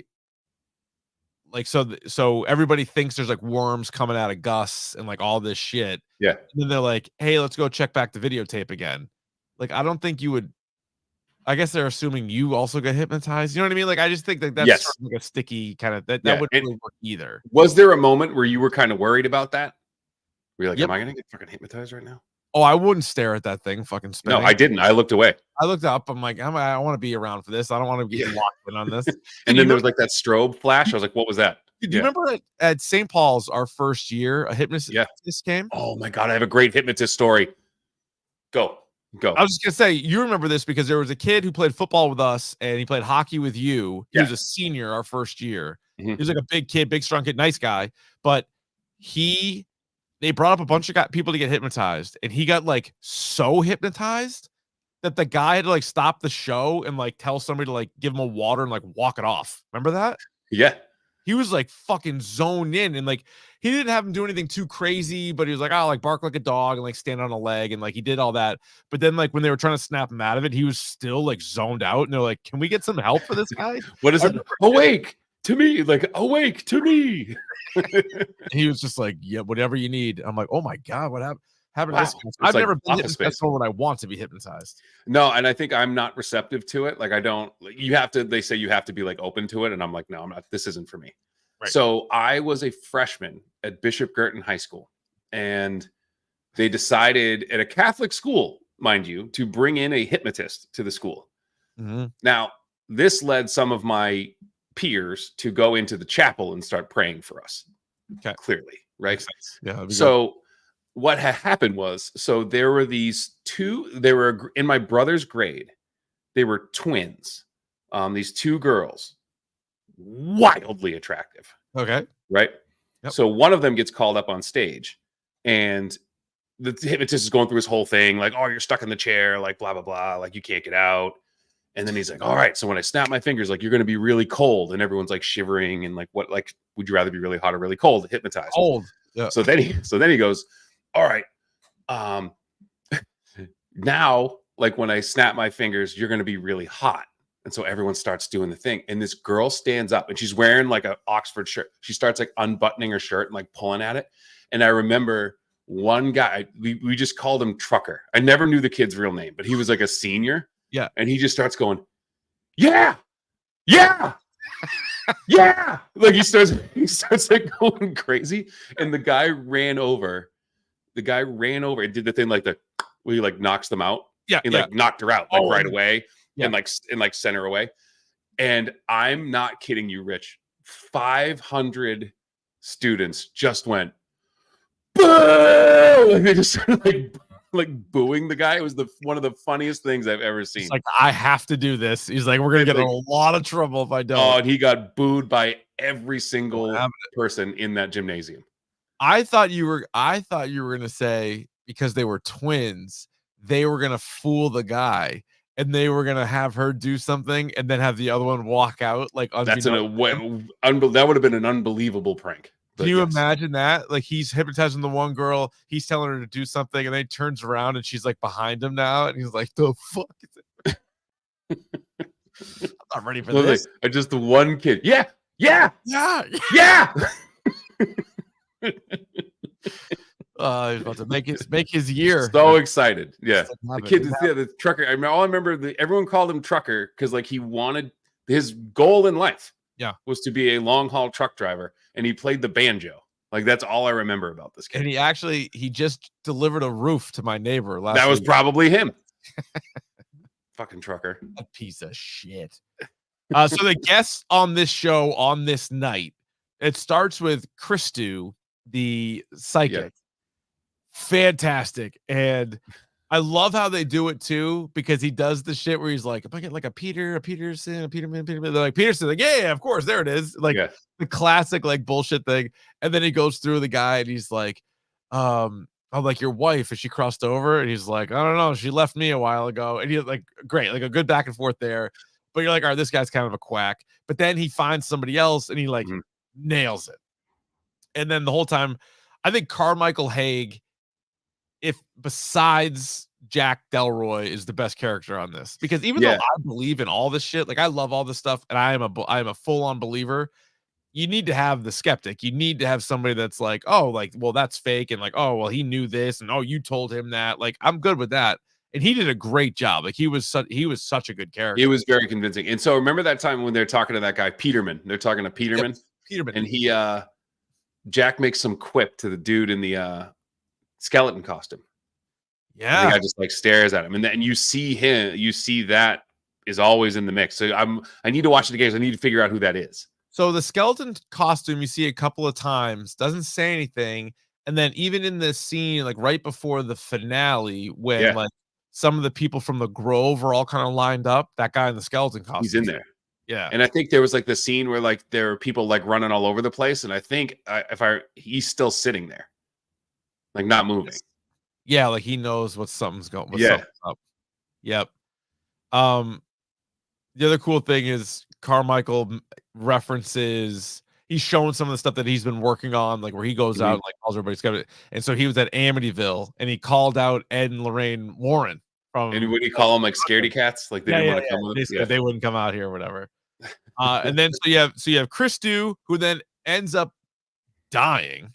like, so everybody thinks there's like worms coming out of Gus and like all this shit. Yeah. And then they're like, hey, let's go check back the videotape again. Like, I don't think you would. I guess they're assuming you also get hypnotized. You know what I mean? Like, I just think that that's sort of like a sticky kind of that wouldn't really work either. Was there a moment where you were kind of worried about that? Were you like, am I gonna get fucking hypnotized right now? Oh, I wouldn't stare at that thing fucking spinning. No, I didn't. I looked away. I looked up. I'm like, I want to be around for this. I don't want to get locked in on this. And then there was like that strobe flash. I was like, what was that? Do you remember at St. Paul's, our first year, a hypnotist came? Oh my God, I have a great hypnotist story. Go. I was just gonna say, you remember this because there was a kid who played football with us and he played hockey with you. He was a senior our first year. He was like a big kid, big strong kid, nice guy. But they brought up a bunch of people to get hypnotized, and he got like so hypnotized that the guy had to like stop the show and like tell somebody to like give him a water and like walk it off. Remember that? Yeah. He was like fucking zoned in, and like he didn't have him do anything too crazy, but he was like, oh, like bark like a dog and like stand on a leg, and like he did all that. But then like when they were trying to snap him out of it, he was still like zoned out, and they're like, can we get some help for this guy? What is it? Awake to me, like awake to me. He was just like, yeah, whatever you need. I'm like, oh my god, what happened? Happened to this? I've like never been Office hypnotized when I want to be hypnotized. No, and I think I'm not receptive to it. Like I don't. You have to. They say you have to be like open to it, and I'm like, no, I'm not. This isn't for me. Right. So I was a freshman at Bishop Girton High School, and they decided at a Catholic school, mind you, to bring in a hypnotist to the school. Mm-hmm. Now, this led some of my peers to go into the chapel and start praying for us. Okay. Clearly, right? Yeah. So what had happened was, so there were these two, they were in my brother's grade. They were twins. These two girls, wildly attractive. Okay. Right. Yep. So one of them gets called up on stage, and the hypnotist is going through his whole thing, like, oh, you're stuck in the chair, like blah, blah, blah, like you can't get out. And then he's like, all right, so when I snap my fingers, like you're going to be really cold. And everyone's like shivering and like, what, like, would you rather be really hot or really cold? Hypnotized. Cold. Yeah. So then he goes, all right. Now, like when I snap my fingers, you're going to be really hot. And so everyone starts doing the thing. And this girl stands up, and she's wearing like an Oxford shirt. She starts like unbuttoning her shirt and like pulling at it. And I remember one guy, we just called him Trucker. I never knew the kid's real name, but he was like a senior. Yeah. And he just starts going, yeah, yeah, yeah. Like he starts like going crazy. And the guy ran over and did the thing like where he like knocks them out. Yeah. He like knocked her out like right away. Yeah. and like sent her away. And I'm not kidding you, Rich. 500 students just went, boo! And they just started like booing the guy. It was one of the funniest things I've ever seen. It's like, I have to do this. He's like, we're gonna get in a lot of trouble if I don't. Oh, and he got booed by every single person in that gymnasium. I thought you were gonna say, because they were twins, they were gonna fool the guy, and they were gonna have her do something and then have the other one walk out. Like that would have been an unbelievable prank. Can you imagine that? Like he's hypnotizing the one girl, he's telling her to do something, and then he turns around and she's like behind him now, and he's like, the fuck is it? I'm not ready for this. Just the one kid. Yeah. He's about to make his year. So excited. Yeah. Like, the kid, the trucker. I remember everyone called him Trucker because like he wanted, his goal in life was to be a long haul truck driver, and he played the banjo. Like that's all I remember about this kid. And he just delivered a roof to my neighbor last That was week. probably him. Fucking trucker. A piece of shit. So the guests on this show on this night, it starts with Christu, the psychic. Yeah. Fantastic. And I love how they do it too, because he does the shit where he's like, if I get like a Peterson, they're like, Peterson, like, yeah, of course, there it is. Like the classic like bullshit thing. And then he goes through the guy and he's like, I'm like, your wife, is she crossed over? And he's like, I don't know, she left me a while ago. And he's like, great, like a good back and forth there. But you're like, all right, this guy's kind of a quack. But then he finds somebody else and he like nails it. And then the whole time, I think Carmichael Haig, if besides Jack Delroy, is the best character on this, because even though I believe in all this shit, like I love all this stuff, and I am a full-on believer, you need to have the skeptic. You need to have somebody that's like, oh, like, well, that's fake, and like, oh, well, he knew this, and oh, you told him that. Like, I'm good with that. And he did a great job. Like he was such a good character. It was very convincing. And so remember that time when they're talking to that guy Peterman? They're talking to Peterman. Yep. Peterman. And Jack makes some quip to the dude in the skeleton costume. Yeah. And the guy just like stares at him. And then you see that is always in the mix. So I need to watch it again. I need to figure out who that is. So the skeleton costume you see a couple of times, doesn't say anything. And then even in this scene, like right before the finale, when like some of the people from the Grove are all kind of lined up, that guy in the skeleton costume, he's in there. Yeah. And I think there was like the scene where like there are people like running all over the place. And I think he's still sitting there, like not moving. Yeah. Like he knows something's going. Something's up. Yep. The other cool thing is Carmichael references, he's showing some of the stuff that he's been working on, like where he goes out and like calls everybody's got. And so he was at Amityville and he called out Ed and Lorraine Warren from. And would you call them like scaredy cats? Like they didn't want to come with They said they wouldn't come out here or whatever. And then so you have Chris Dew, who then ends up dying,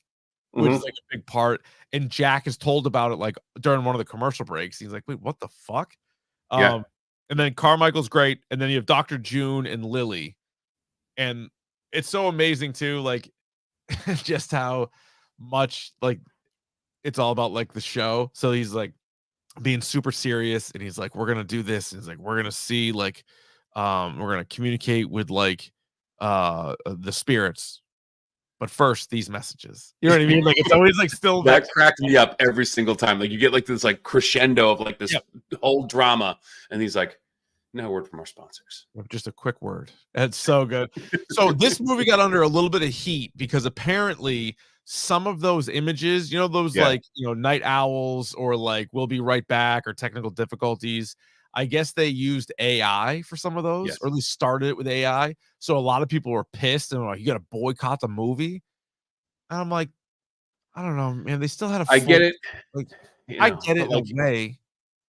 which is like a big part. And Jack is told about it like during one of the commercial breaks. He's like, "Wait, what the fuck?" And then Carmichael's great, and then you have Dr. June and Lily, and it's so amazing too, like just how much like it's all about like the show. So he's like being super serious, and he's like, "We're gonna do this." And he's like, "We're gonna see like, we're gonna communicate with like the spirits." But first, these messages. You know what I mean? Like it's always like still that cracked me up every single time. Like you get like this like crescendo of like this whole drama, and he's like, "No word from our sponsors." Just a quick word. It's so good. So this movie got under a little bit of heat because apparently some of those images, you know, those like night owls or like we'll be right back or technical difficulties. I guess they used AI for some of those, or at least started it with AI. So a lot of people were pissed and were like, "You got to boycott the movie." And I'm like, I don't know, man. They still had a. I get it. Like, I get it.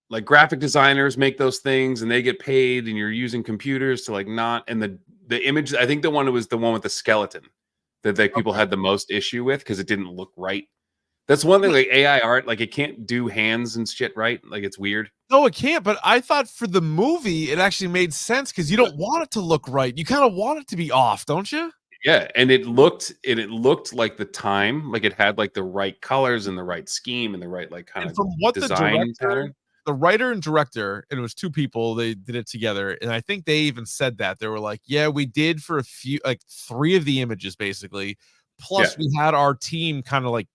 Like graphic designers make those things and they get paid, and you're using computers to like not. And the image, I think the one was the one with the skeleton that people had the most issue with because it didn't look right. That's one thing, like AI art, like it can't do hands and shit right. Like it's weird. No, it can't. But I thought for the movie, it actually made sense because you don't want it to look right. You kind of want it to be off, don't you? Yeah, and it looked like the time, like it had like the right colors and the right scheme and the right like kind of from what design pattern. The writer and director, and it was two people, they did it together, and I think they even said that they were like, "Yeah, we did for a few, like 3 of the images, basically. Plus, we had our team kind of like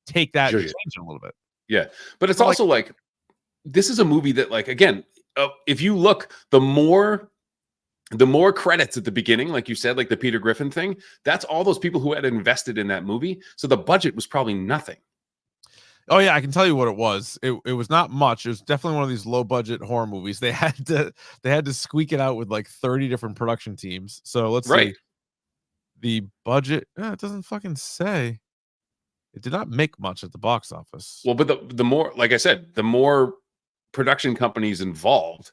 take that and change it a little bit." Yeah, but it's also like this is a movie that, like, again, if you look, the more credits at the beginning, like you said, like the Peter Griffin thing, that's all those people who had invested in that movie. So the budget was probably nothing. Oh yeah, I can tell you what it was. It was not much. It was definitely one of these low budget horror movies. They had to squeak it out with like 30 different production teams. So let's see. The budget, it doesn't fucking say. It did not make much at the box office. Well, but the more, like I said, the more production companies involved,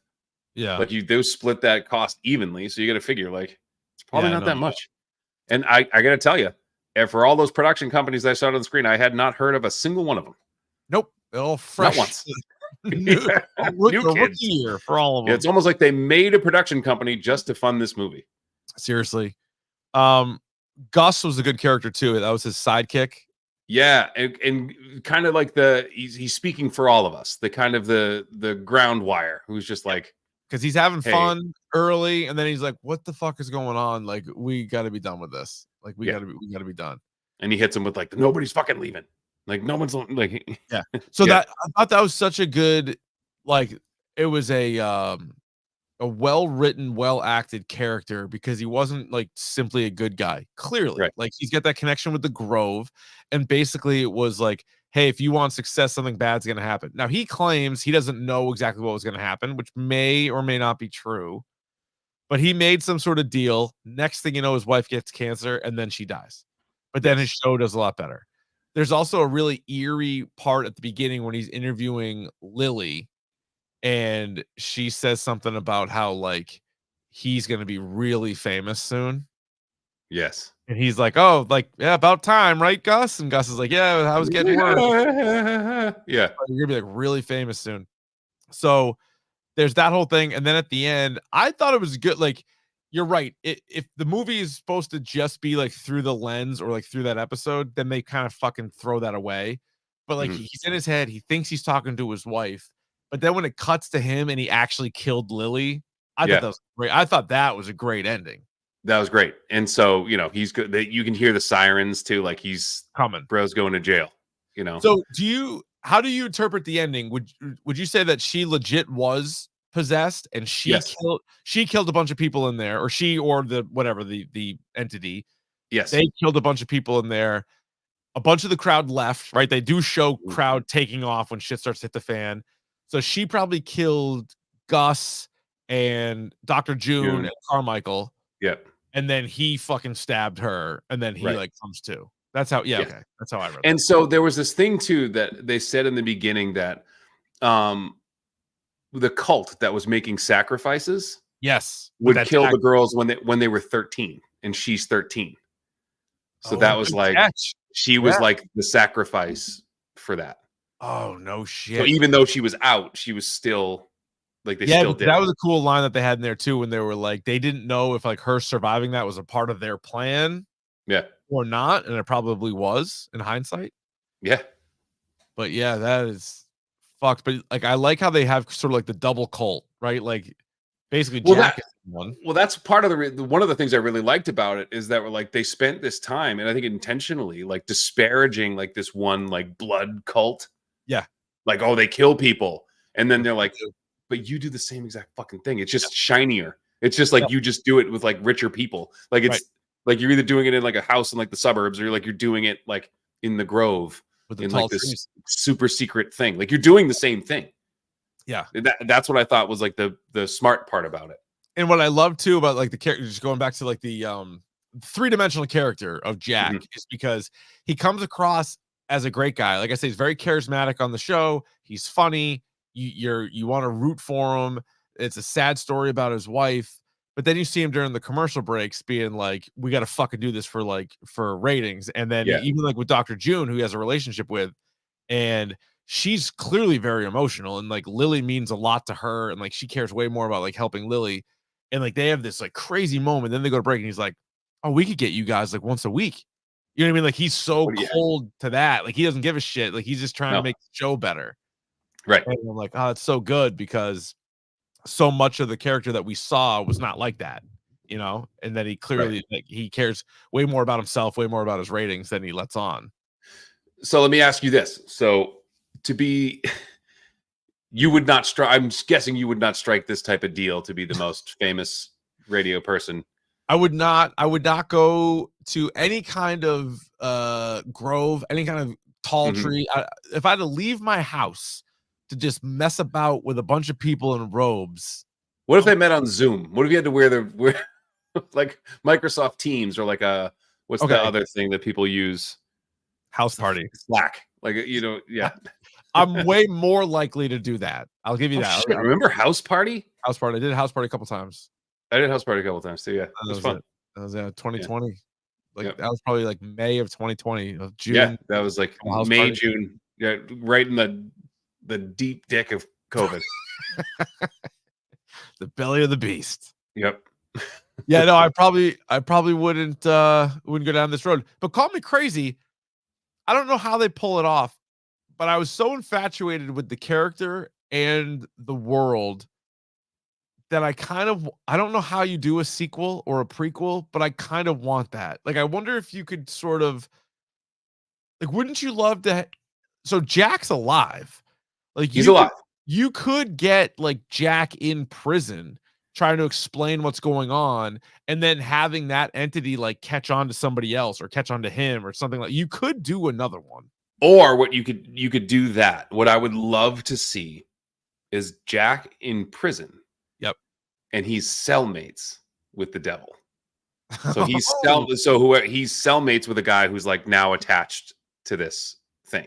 like those split that cost evenly. So you got to figure like it's probably not that much. And I got to tell you, and for all those production companies I saw on the screen, I had not heard of a single one of them. Nope, all fresh. Not once. New rookie year for all of them. It's almost like they made a production company just to fund this movie. Seriously. Gus was a good character too. That was his sidekick. Yeah, and kind of like he's speaking for all of us. The kind of the ground wire who's just like, because he's having fun early, and then he's like, "What the fuck is going on? Like, we got to be done with this. Like, we got to be done." And he hits him with like, "Nobody's fucking leaving. Like, no one's like." Yeah. So that I thought that was such a good, like, it was a well written, well acted character because he wasn't like simply a good guy. Clearly, like he's got that connection with the Grove, and basically it was like, hey, if you want success, something bad's going to happen. Now, he claims he doesn't know exactly what was going to happen, which may or may not be true, but he made some sort of deal. Next thing you know, his wife gets cancer and then she dies. But then his show does a lot better. There's also a really eerie part at the beginning when he's interviewing Lily, and she says something about how like he's going to be really famous soon. Yes. And he's like, "Oh, like, yeah, about time, right, Gus?" And Gus is like, "Yeah, I was getting word. Yeah, you're gonna be like really famous soon." So there's that whole thing, and then at the end, I thought it was good. Like, you're right. If the movie is supposed to just be like through the lens or like through that episode, then they kind of fucking throw that away. But like he's in his head, he thinks he's talking to his wife, but then when it cuts to him and he actually killed Lily, I thought that was great. I thought that was a great ending. That was great. And so, you know, he's good. You can hear the sirens too. Like he's coming. Bro's going to jail, you know? So how do you interpret the ending? Would you say that she legit was possessed and she killed a bunch of people in there, or the entity? Yes. They killed a bunch of people in there. A bunch of the crowd left, right? They do show crowd taking off when shit starts to hit the fan. So she probably killed Gus and Dr. June and Carmichael. Yeah. and then he fucking stabbed her, and then he like comes to. That's how. Yeah, okay, that's how I read. And that. so there was this thing too that they said in the beginning that the cult that was making sacrifices Yes, would kill the girls when they were 13, and she's 13. So that was like she was like the sacrifice for that. Oh no shit! So even though she was out, she was still like they still did. That was a cool line that they had in there too, when they were like they didn't know if like her surviving that was a part of their plan, or not, and it probably was in hindsight. Yeah, but yeah, that is fucked. But like I like how they have sort of like the double cult, right? Like basically, Jack is one. Well, that's part of one of the things I really liked about it is that we're like they spent this time, and I think intentionally, like disparaging like this one like blood cult. Yeah, like oh they kill people, and then they're like, but you do the same exact fucking thing. It's just shinier. It's just like you just do it with like richer people. Like it's like you're either doing it in like a house in like the suburbs, or you're doing it like in the Grove with in like this super secret thing. Like you're doing the same thing. Yeah, that's what I thought was like the smart part about it. And what I love too about like the character, just going back to like the three-dimensional character of Jack, is because he comes across as a great guy. Like I say, he's very charismatic on the show. He's funny. You want to root for him. It's a sad story about his wife, but then you see him during the commercial breaks being like, we got to fucking do this for ratings. And then even like with Dr. June, who he has a relationship with, and she's clearly very emotional, and like Lily means a lot to her, and like she cares way more about like helping Lily, and like they have this like crazy moment. Then they go to break, and he's like, oh, we could get you guys like once a week. You know what I mean? Like he's so cold to that. Like he doesn't give a shit. Like he's just trying to make the show better. Right. And I'm like, oh, it's so good, because so much of the character that we saw was not like that, you know? And then he clearly like he cares way more about himself, way more about his ratings than he lets on. So let me ask you this. So to be you would not strike, I'm guessing you would not strike this type of deal to be the most famous radio person. I would not go to any kind of grove, any kind of tall tree. If I had to leave my house to just mess about with a bunch of people in robes. What if they met on Zoom? What if you had to wear like Microsoft Teams, or like what's the other thing that people use? House party. Slack. Like, you know, yeah. I'm way more likely to do that. I'll give you that. Shit. Remember House Party? House party. I did a house party a couple times. I did House Party a couple times too. Yeah, it was fun. That was 2020. Like that was probably like May of 2020, of June. Yeah, that was like May, June. Yeah, right in the deep dick of COVID. The belly of the beast. Yep. Yeah, no, I probably wouldn't go down this road. But call me crazy. I don't know how they pull it off, but I was so infatuated with the character and the world that I don't know how you do a sequel or a prequel, but I kind of want that. Like, I wonder if you could sort of, like, wouldn't you love to? So Jack's alive. Like, he's alive. You could get like Jack in prison trying to explain what's going on, and then having that entity like catch on to somebody else, or catch on to him, or something. Like, you could do another one. Or what you could do that. What I would love to see is Jack in prison. Yep. And he's cellmates with the devil. So he's he's cellmates with a guy who's like now attached to this thing.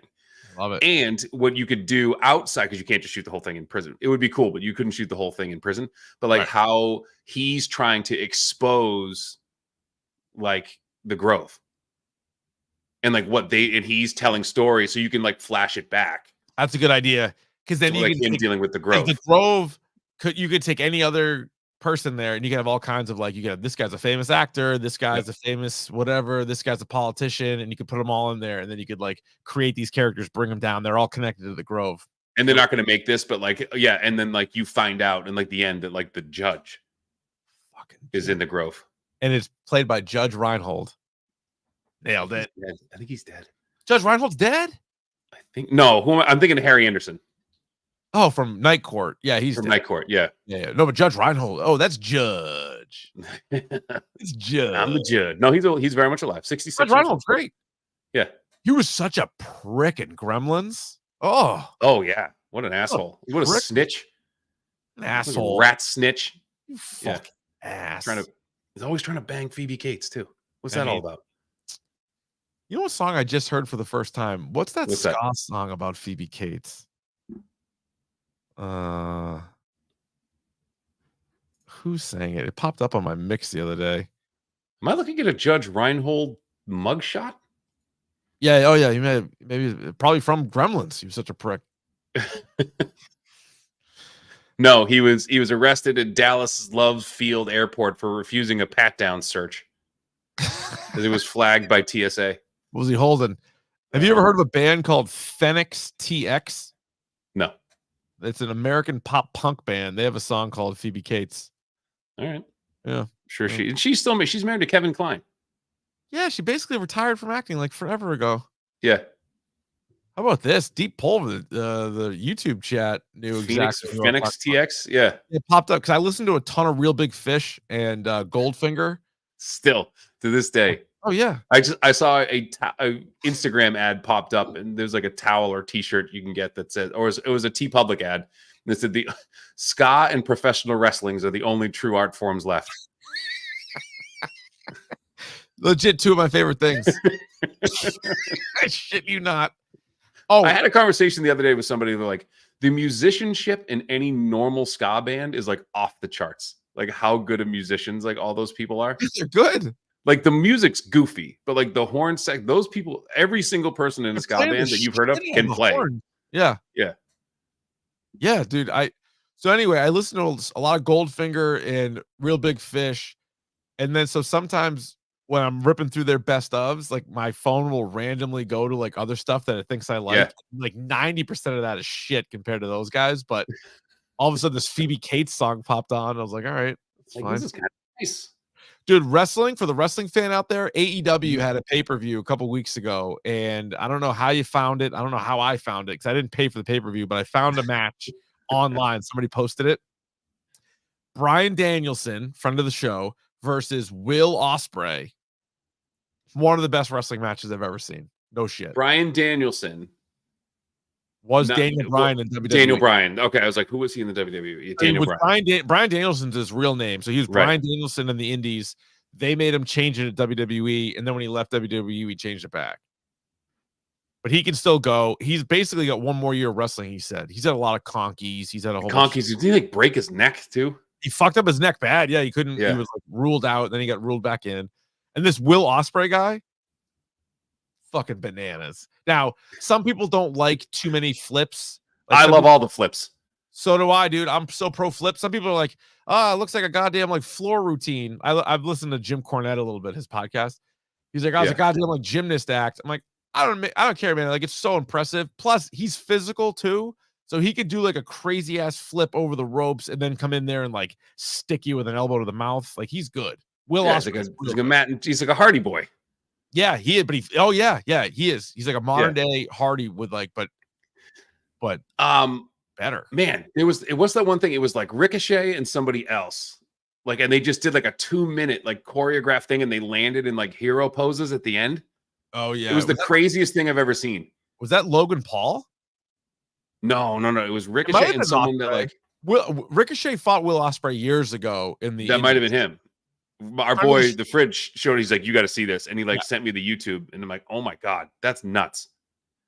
Love it. And what you could do outside, because you can't just shoot the whole thing in prison. It would be cool, but you couldn't shoot the whole thing in prison. But like how he's trying to expose like the Grove. And like and he's telling stories, so you can like flash it back. That's a good idea, because then so you like can dealing with the Grove. Like the Grove you could take any other person there, and you can have all kinds of like, you got this guy's a famous actor, this guy's a famous whatever, this guy's a politician, and you could put them all in there, and then you could like create these characters, bring them down. They're all connected to the Grove. And they're not going to make this, but like and then like you find out in like the end that like the judge is in the Grove, and it's played by Judge Reinhold. Nailed it. I think he's dead. Judge Reinhold's dead? I think I'm thinking of Harry Anderson. Oh, from Night Court. Yeah, he's from dead. Night Court. Yeah. No, but Judge Reinhold. Oh, that's Judge. It's Judge. I'm the Judge. No, he's very much alive. 66. Judge Reinhold's great. Yeah. He was such a prick in Gremlins. Oh yeah. What an asshole. What a snitch. An asshole. Rat snitch. You fuck ass. Trying to He's always trying to bang Phoebe Cates too. What's that all about? You know what song I just heard for the first time? What's that What's ska that? song about Phoebe Cates? Who sang it? It popped up on my mix the other day. Am I looking at a Judge Reinhold mugshot? Yeah, oh yeah, maybe probably from Gremlins. He was such a prick. No, he was arrested at Dallas Love Field Airport for refusing a pat-down search because he was flagged by TSA. What was he holding? Have you ever heard of a band called Phoenix TX? No. It's an American pop punk band. They have a song called Phoebe Cates. All right. Yeah. Sure. She's married to Kevin Kline. Yeah, she basically retired from acting like forever ago. Yeah. How about this? Deep poll of the YouTube chat knew exactly. Phoenix TX. Yeah. It popped up because I listened to a ton of Real Big Fish and Goldfinger. Still to this day. Oh yeah. I saw a Instagram ad popped up, and there's like a towel or T-shirt you can get that said, or it was a T Public ad that said the ska and professional wrestlings are the only true art forms left. Legit, two of my favorite things. I shit you not. Oh, I had a conversation the other day with somebody. They're like, the musicianship in any normal ska band is like off the charts. Like how good of musicians like all those people are. They're good. Like the music's goofy, but like the horn sec, those people, every single person in a ska band that you've heard of can play. Horn. Yeah. Yeah. Yeah, dude. So anyway, I listen to a lot of Goldfinger and Real Big Fish. And then so sometimes when I'm ripping through their best ofs, like my phone will randomly go to like other stuff that it thinks I like. Yeah. Like 90% of that is shit compared to those guys. But all of a sudden this Phoebe Cates song popped on. I was like, all right, it's like, fine. This is kind of nice. Dude, wrestling, for the wrestling fan out there, AEW had a pay-per-view a couple weeks ago, and I don't know how you found it. I don't know how I found it because I didn't pay for the pay-per-view, but I found a match online. Somebody posted it. Bryan Danielson, friend of the show, versus Will Ospreay. One of the best wrestling matches I've ever seen. No shit. Bryan Danielson was Daniel Bryan in WWE. Daniel Bryan. Okay, I was like, who was he in the WWE? Daniel Bryan. Bryan Danielson's his real name. So he was Bryan Danielson in the Indies. They made him change it at WWE, and then when he left WWE, he changed it back. But he can still go. He's basically got one more year of wrestling, he said. He's had a lot of conkies. He's had a whole conkies. Did he like break his neck too? He fucked up his neck bad. Yeah, he couldn't. Yeah. He was like ruled out. Then he got ruled back in. And this Will Ospreay guy, fucking bananas. Now, some people don't like too many flips. Like I love all the flips. So do I, dude. I'm so pro flip. Some people are like, it looks like a goddamn like floor routine. I've listened to Jim Cornette a little bit, his podcast. He's like, it's a goddamn like gymnast act. I'm like, I don't care, man. Like, it's so impressive. Plus, he's physical too. So he could do like a crazy ass flip over the ropes and then come in there and like stick you with an elbow to the mouth. Like, he's good. Will Ospreay, he's like a Hardy boy. Yeah, he is, but he he is. He's like a modern day Hardy with like, but better. Man, it was that one thing. It was like Ricochet and somebody else. Like, and they just did like a 2-minute like choreographed thing, and they landed in like hero poses at the end. Oh yeah. It was the craziest thing I've ever seen. Was that Logan Paul? No. It was Ricochet and someone that like Ricochet fought Will Ospreay years ago in the. That might have been him. Our boy, the fridge showed. He's like, you got to see this, and he like sent me the YouTube, and I'm like, oh my god, that's nuts.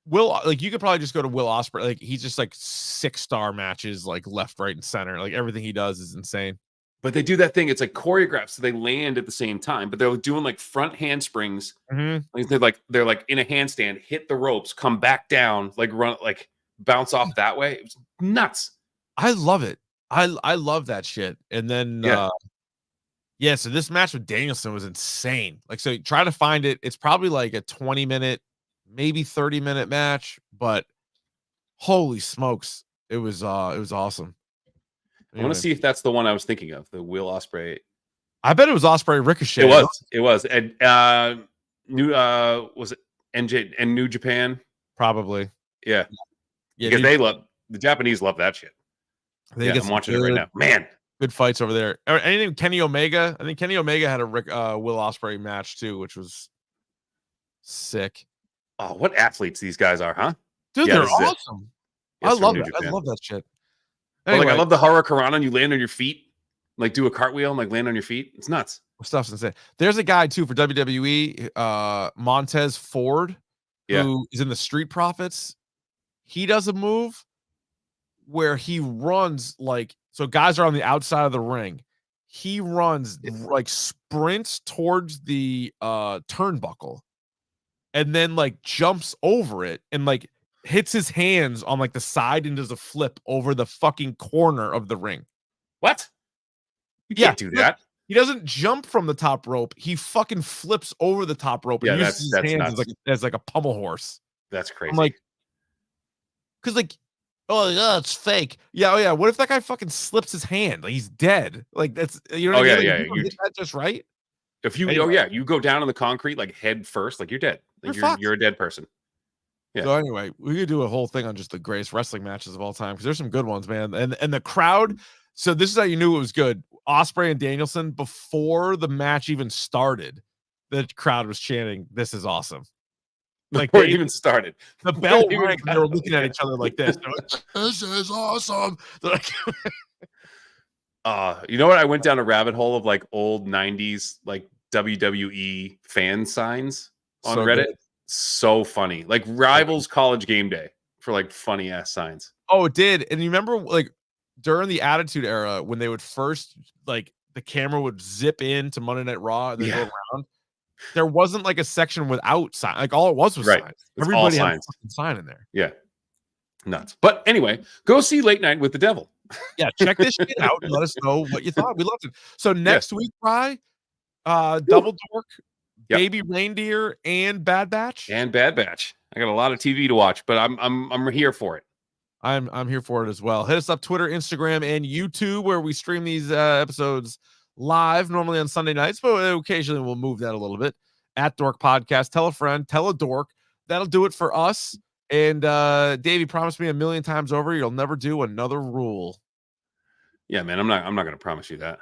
Will, like, you could probably just go to Will Ospreay. Like, he's just like 6-star matches, like left, right, and center. Like, everything he does is insane. But they do that thing. It's like choreographed, so they land at the same time. But they're doing like front handsprings. Mm-hmm. They're like in a handstand, hit the ropes, come back down, like run, like bounce off that way. It was nuts. I love it. I love that shit. And then so this match with Danielson was insane. Like, so try to find it. It's probably like a 20-minute, maybe 30-minute match, but holy smokes, it was awesome. Anyway. I want to see if that's the one I was thinking of, the Will Ospreay. I bet it was Ospreay Ricochet. It was. And was it NJ and New Japan? Probably. Yeah. Because the Japanese love that shit. I'm watching it right now. Man. Good fights over there. Anything Kenny Omega? I think Kenny Omega had a Will Ospreay match too, which was sick. Oh, what athletes these guys are, huh? Dude, they're awesome. I love that. I love that shit. Anyway. Like, I love the Hurricanrana and you land on your feet. like do a cartwheel and like land on your feet. It's nuts. Stuff's insane. There's a guy too for WWE, Montez Ford, who is in the Street Profits. He does a move where he runs like, so guys are on the outside of the ring. He runs like sprints towards the turnbuckle and then like jumps over it and like hits his hands on like the side and does a flip over the fucking corner of the ring. What? You can't do that. He doesn't jump from the top rope. He fucking flips over the top rope and uses his hands as like a pommel horse. That's crazy. I'm like, because like, oh yeah, it's fake. Yeah, oh yeah. What if that guy fucking slips his hand? Like he's dead. Like that's you know. Oh what yeah, I mean? yeah. Like, you did that just right. If you you go down on the concrete like head first, like you're dead. Like you're a dead person. Yeah. So anyway, we could do a whole thing on just the greatest wrestling matches of all time because there's some good ones, man. And the crowd. So this is how you knew it was good. Ospreay and Danielson, before the match even started, the crowd was chanting, "This is awesome." Like before it even started. The bell rang and they were looking at each other like this. Like, this is awesome. Like, you know what? I went down a rabbit hole of like old 90s like WWE fan signs on Reddit. Good. So funny. Like Rivals College Game Day for like funny ass signs. Oh, it did. And you remember like during the Attitude Era when they would first like the camera would zip into Monday Night Raw and then go around. There wasn't like a section without sign. Like all it was signs. Everybody had a sign in there. Yeah. Nuts. But anyway, go see Late Night with the Devil. Yeah, check this shit out and let us know what you thought. We loved it. So next week, Bri, Double Dork, Baby Reindeer, and Bad Batch. I got a lot of TV to watch, but I'm here for it. I'm here for it as well. Hit us up Twitter, Instagram, and YouTube where we stream these episodes live, normally on Sunday nights, but occasionally we'll move that a little bit. At Dork Podcast, tell a friend, tell a dork. That'll do it for us. And Davey promised me 1,000,000 times over, you'll never do another rule. Yeah, man, I'm not going to promise you that.